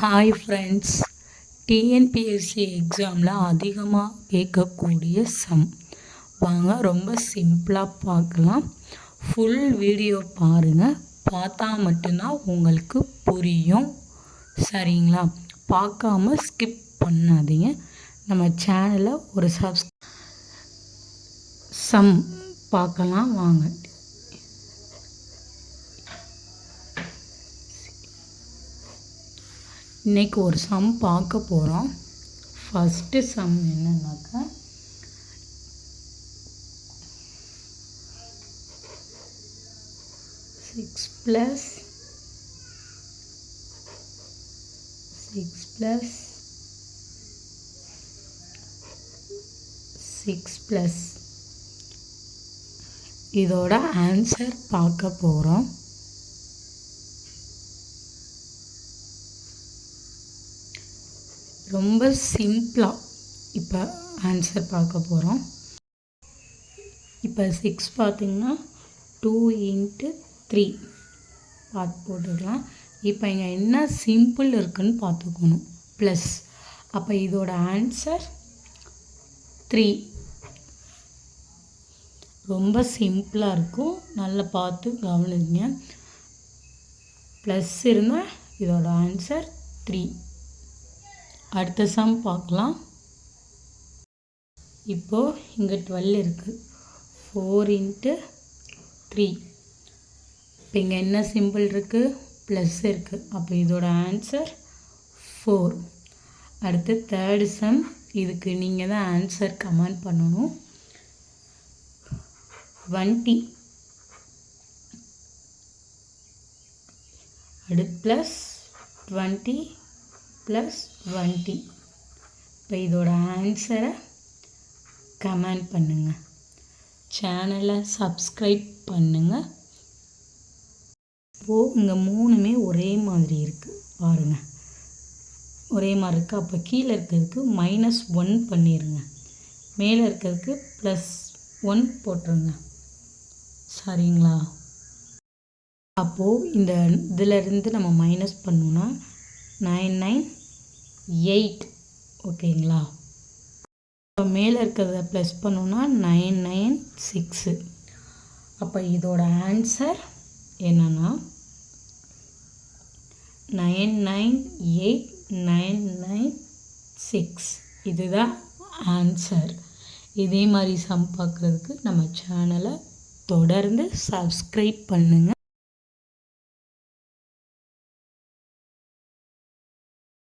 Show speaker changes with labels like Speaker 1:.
Speaker 1: Hi friends, TNPSC எக்ஸாமில் அதிகமாக கேட்கக்கூடிய சம் வாங்க ரொம்ப சிம்பிளாக பார்க்கலாம். ஃபுல் வீடியோ பாருங்கள், பார்த்தா மட்டும்தான் உங்களுக்கு புரியும். சரிங்களா? பார்க்காம ஸ்கிப் பண்ணாதீங்க. நம்ம சேனலை ஒரு சம் பார்க்கலாம் வாங்க. இன்றைக்கி ஒரு சம் பார்க்க போகிறோம். ஃபஸ்ட்டு சம் என்னன்னாக்கா, சிக்ஸ் ப்ளஸ் இதோட ஆன்சர் பார்க்க போகிறோம். ரொம்ப சிம்பிளாக இப்போ ஆன்சர் பார்க்க போகிறோம். இப்போ 6 பார்த்திங்கன்னா 2 × 3 பார்த்து போட்டுக்கலாம். இப்போ இங்கே என்ன சிம்பிள் இருக்குதுன்னு பார்த்துக்கணும். ப்ளஸ் அப்போ இதோட ஆன்சர் 3. ரொம்ப சிம்பிளாக இருக்கும், நல்லா பார்த்து கவனிங்க. ப்ளஸ் இருந்தால் இதோட ஆன்சர் 3. அடுத்த சம் பார்க்கலாம். இப்போது இங்கே 12 இருக்குது, 4 × 3. இப்போ இங்கே என்ன சிம்பிள் இருக்குது? ப்ளஸ் இருக்குது. அப்போ இதோட ஆன்சர் 4. அடுத்து தேர்டு சம், இதுக்கு நீங்கள் தான் ஆன்சர் கமெண்ட் பண்ணணும். 20 அடுத்து ப்ளஸ் 20 + 20. இப்போ இதோட ஆன்சரை கமெண்ட் பண்ணுங்கள், சேனலை சப்ஸ்கிரைப் பண்ணுங்கள். இப்போது இங்கே 3மே ஒரே மாதிரி இருக்குது பாருங்கள், ஒரே மாதிரி இருக்குது. அப்போ கீழே இருக்கிறதுக்கு -1 பண்ணிடுங்க, மேலே இருக்கிறதுக்கு +1 போட்டுருங்க. சரிங்களா? அப்போது இந்த இதிலேருந்து நம்ம மைனஸ் பண்ணோன்னா 9 9 8. ஓகேங்களா? இப்போ மேலே இருக்கிறத ப்ளஸ் பண்ணோன்னா 9 9 6. அப்போ இதோட ஆன்சர் என்னன்னா 9 9 8 9 9 6. இதுதான் ஆன்சர். இதே மாதிரி சம் பார்க்குறதுக்கு நம்ம சேனலை தொடர்ந்து சப்ஸ்கிரைப் பண்ணுங்கள்.